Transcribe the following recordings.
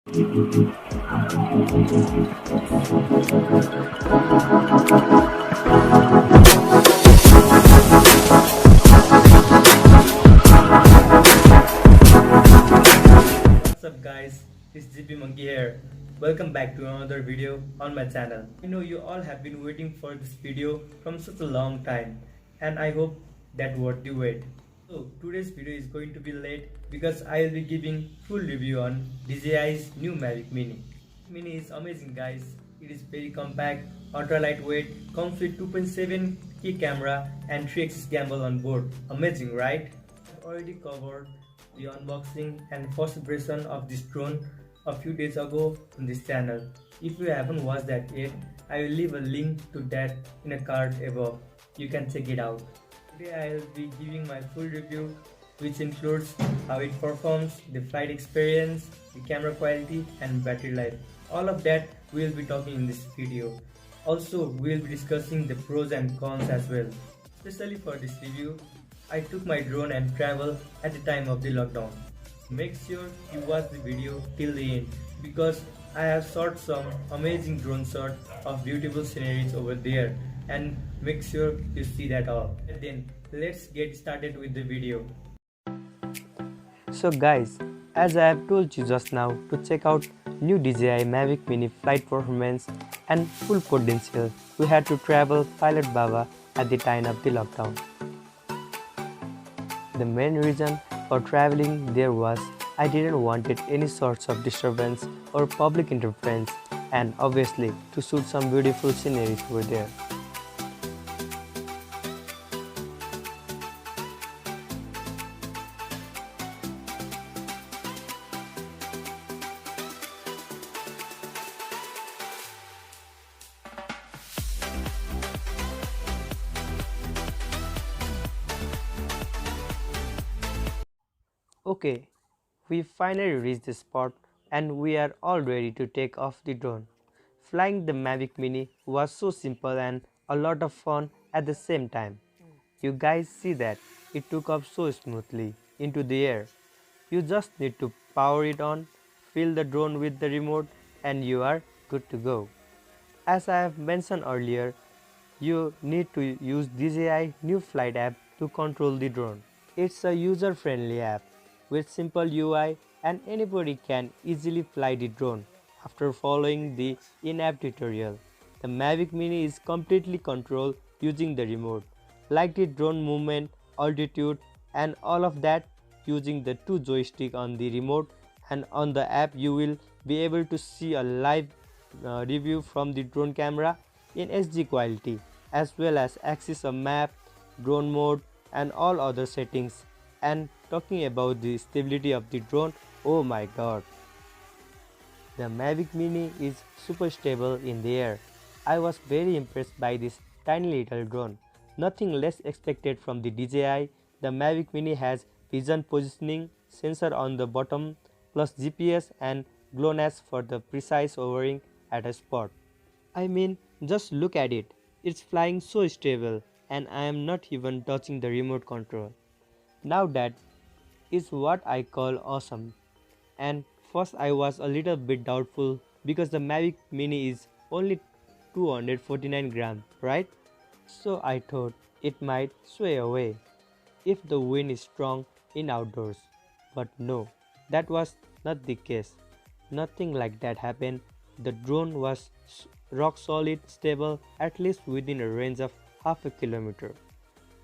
What's up guys, it's GP Monkey here. Welcome back to another video on my channel. I know you all have been waiting for this video from such a long time and I hope that worth the wait. So today's video is going to be late because I will be giving full review on DJI's new Mavic Mini. Mini is amazing guys. It is very compact, ultra lightweight, comes with 2.7K camera and 3x gimbal on board. Amazing, right? I've already covered the unboxing and first impression of this drone a few days ago on this channel. If you haven't watched that yet, I will leave a link to that in a card above. You can check it out. Today I will be giving my full review, which includes how it performs, the flight experience, the camera quality and battery life. All of that we will be talking in this video. Also we will be discussing the pros and cons as well. Especially for this review, I took my drone and traveled at the time of the lockdown. Make sure you watch the video till the end because I have shot some amazing drone shots of beautiful sceneries over there and make sure you see that all. And then let's get started with the video. So guys, as I have told you just now to check out new DJI Mavic Mini flight performance and full potential, we had to travel Pilot Baba at the time of the lockdown. The main reason for traveling there was I didn't wanted any sorts of disturbance or public interference and obviously to shoot some beautiful sceneries over there. Okay, we finally reached the spot and we are all ready to take off the drone. Flying the Mavic Mini was so simple and a lot of fun at the same time. You guys see that it took off so smoothly into the air. You just need to power it on, fill the drone with the remote and you are good to go. As I have mentioned earlier, you need to use DJI new flight app to control the drone. It's a user-friendly app with simple UI and anybody can easily fly the drone after following the in-app tutorial. The Mavic Mini is completely controlled using the remote, like the drone movement, altitude and all of that using the two joysticks on the remote, and on the app you will be able to see a live review from the drone camera in HD quality as well as access a map, drone mode and all other settings. And talking about the stability of the drone, oh my god, the Mavic Mini is super stable in the air. I was very impressed by this tiny little drone. Nothing less expected from the DJI. The Mavic Mini has vision positioning sensor on the bottom plus GPS and GLONASS for the precise hovering at a spot. I mean, just look at it. It's flying so stable and I am not even touching the remote control. Now that is what I call awesome. And first I was a little bit doubtful because the Mavic Mini is only 249 grams, right? So I thought it might sway away if the wind is strong in outdoors. But no, that was not the case. Nothing like that happened. The drone was rock solid, stable, at least within a range of half a kilometer.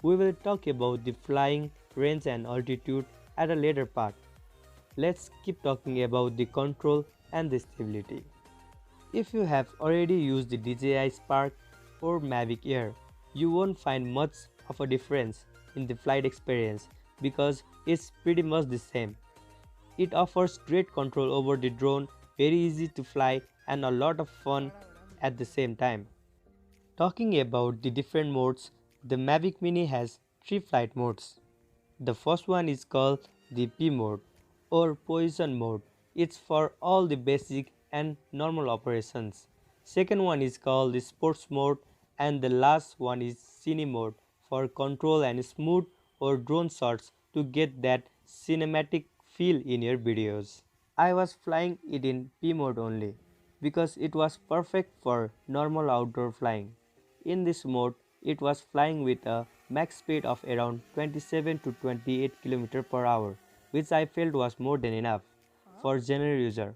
We will talk about the flying range and altitude at a later part. Let's keep talking about the control and the stability. If you have already used the DJI Spark or Mavic Air, you won't find much of a difference in the flight experience because it's pretty much the same. It offers great control over the drone, very easy to fly and a lot of fun at the same time. Talking about the different modes, the Mavic Mini has 3 flight modes. The first one is called the P mode or position mode. It's for all the basic and normal operations. Second one is called the sports mode and the last one is cine mode for control and smooth or drone shots to get that cinematic feel in your videos. I was flying it in P mode only because it was perfect for normal outdoor flying. In this mode, it was flying with a max speed of around 27 to 28 km per hour, which I felt was more than enough for general user.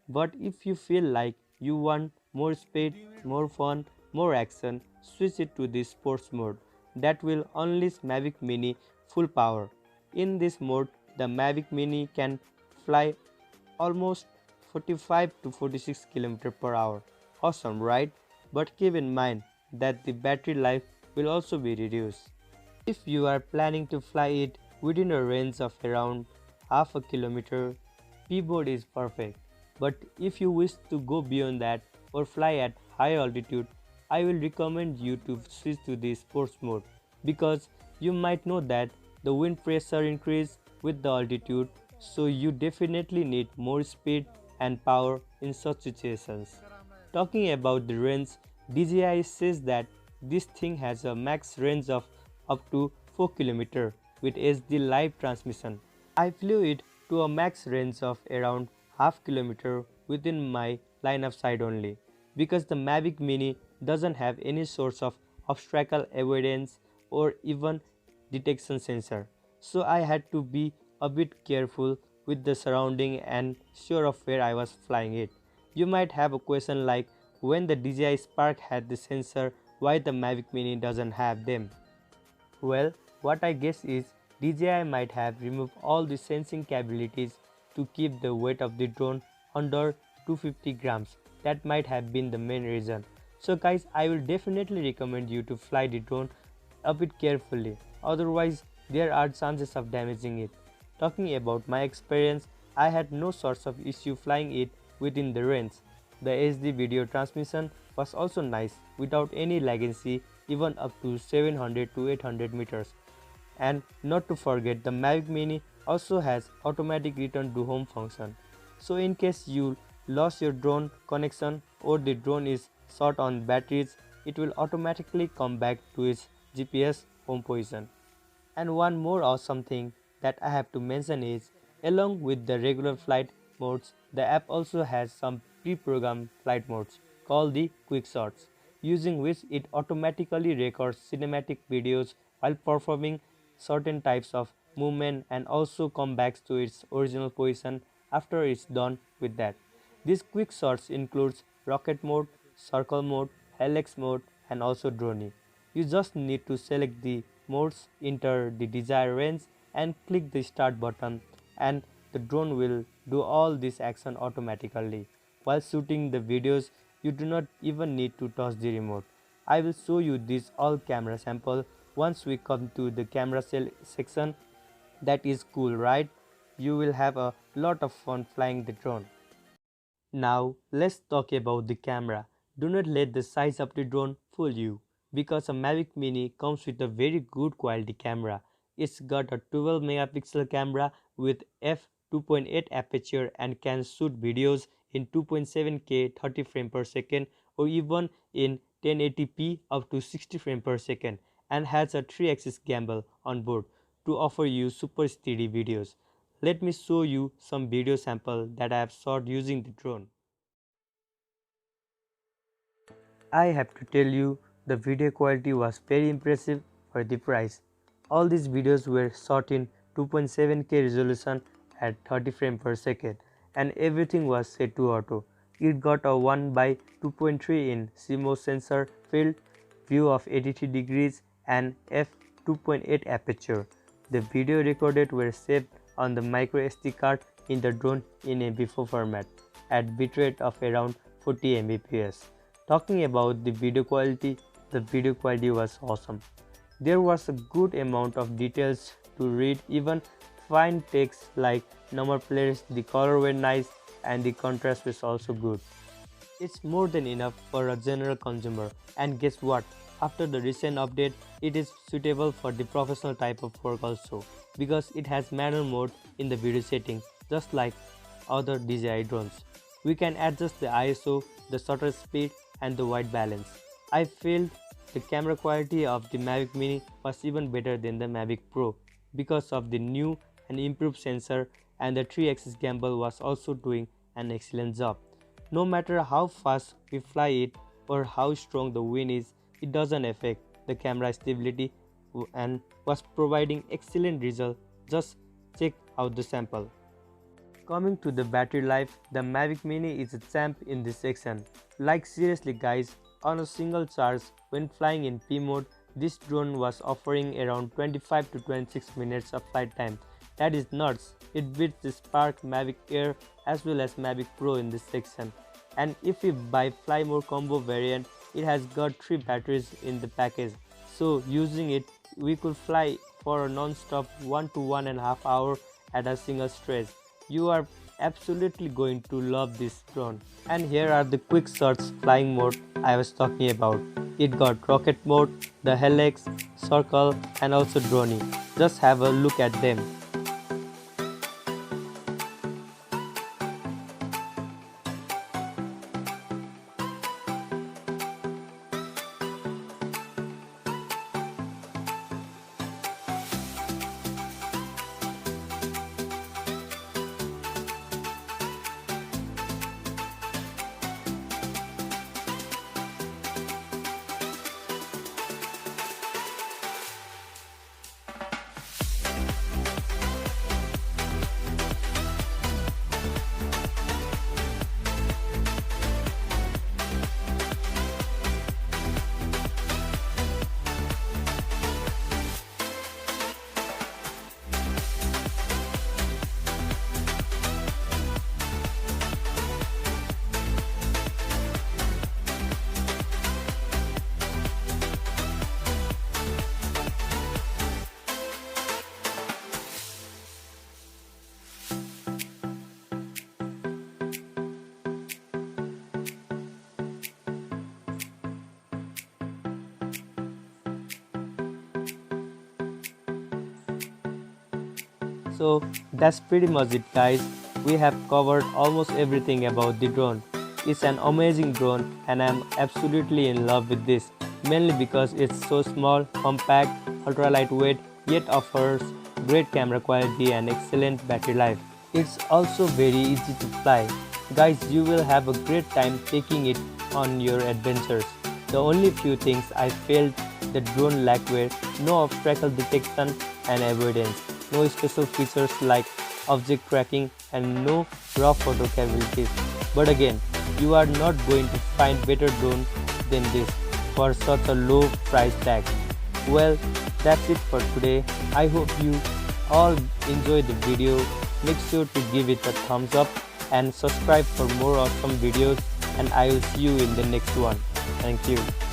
But if you feel like you want more speed, more fun, more action, switch it to the sports mode that will unleash Mavic Mini full power. In this mode, the Mavic Mini can fly almost 45 to 46 km per hour. Awesome, right? But keep in mind that the battery life will also be reduced. If you are planning to fly it within a range of around half a kilometer, P-mode is perfect. But if you wish to go beyond that or fly at high altitude, I will recommend you to switch to the sports mode because you might know that the wind pressure increase with the altitude, so you definitely need more speed and power in such situations. Talking about the range, DJI says that this thing has a max range of up to 4 km with HD live transmission. I flew it to a max range of around half kilometer within my line of sight only because the Mavic Mini doesn't have any source of obstacle avoidance or even detection sensor. So I had to be a bit careful with the surrounding and sure of where I was flying it. You might have a question like when the DJI Spark had the sensor, why the Mavic Mini doesn't have them? Well, what I guess is DJI might have removed all the sensing capabilities to keep the weight of the drone under 250 grams. That might have been the main reason. So guys, I will definitely recommend you to fly the drone a bit carefully, otherwise there are chances of damaging it. Talking about my experience, I had no sorts of issue flying it within the range. The HD video transmission was also nice without any latency even up to 700 to 800 meters. And not to forget, the Mavic Mini also has automatic return to home function. So in case you lost your drone connection or the drone is short on batteries, it will automatically come back to its GPS home position. And one more awesome thing that I have to mention is, along with the regular flight modes, the app also has some pre-programmed flight modes called the quick shots, using which it automatically records cinematic videos while performing certain types of movement and also come back to its original position after it's done with that. These quick shots includes rocket mode, circle mode, helix mode and also drone. You just need to select the modes, enter the desired range and click the start button and the drone will do all this action automatically. While shooting the videos, you do not even need to touch the remote. I will show you this all camera sample once we come to the camera section. That is cool, right? You will have a lot of fun flying the drone. Now let's talk about the camera. Do not let the size of the drone fool you because a Mavic Mini comes with a very good quality camera. It's got a 12 megapixel camera with f2.8 aperture and can shoot videos in 2.7K 30 frames per second or even in 1080p up to 60 frames per second and has a 3-axis gimbal on board to offer you super steady videos. Let me show you some video sample that I have shot using the drone. I have to tell you, the video quality was very impressive for the price. All these videos were shot in 2.7K resolution at 30 frames per second and everything was set to auto. It got a 1 by 2.3 in CMOS sensor field, view of 83 degrees and f2.8 aperture. The video recorded were saved on the micro SD card in the drone in MP4 format at bitrate of around 40 Mbps. Talking about the video quality was awesome. There was a good amount of details to read, even fine text like number plates, the color were nice and the contrast was also good. It's more than enough for a general consumer, and guess what? After the recent update, it is suitable for the professional type of work also because it has manual mode in the video setting just like other DJI drones. We can adjust the ISO, the shutter speed and the white balance. I feel the camera quality of the Mavic Mini was even better than the Mavic Pro because of the new and improved sensor and the 3-axis gimbal was also doing an excellent job. No matter how fast we fly it or how strong the wind is, it doesn't affect the camera stability and was providing excellent result. Just check out the sample. Coming to the battery life, the Mavic Mini is a champ in this section. Like seriously guys, on a single charge when flying in P mode, this drone was offering around 25 to 26 minutes of flight time. That is nuts. It beats the Spark Mavic Air as well as Mavic Pro in this section. And if we buy Fly More combo variant, it has got 3 batteries in the package. So using it, we could fly for a non-stop 1 to 1.5 hour at a single stretch. You are absolutely going to love this drone. And here are the quick shots flying mode I was talking about. It got rocket mode, the helix, circle and also droning. Just have a look at them. So that's pretty much it guys. We have covered almost everything about the drone. It's an amazing drone and I'm absolutely in love with this, mainly because it's so small, compact, ultra lightweight, yet offers great camera quality and excellent battery life. It's also very easy to fly. Guys, you will have a great time taking it on your adventures. The only few things I felt the drone lacked were no obstacle detection and avoidance, no special features like object tracking and no raw photo capabilities. But again, you are not going to find better drone than this for such a low price tag. Well, that's it for today. I hope you all enjoyed the video. Make sure to give it a thumbs up and subscribe for more awesome videos, and I will see you in the next one. Thank you.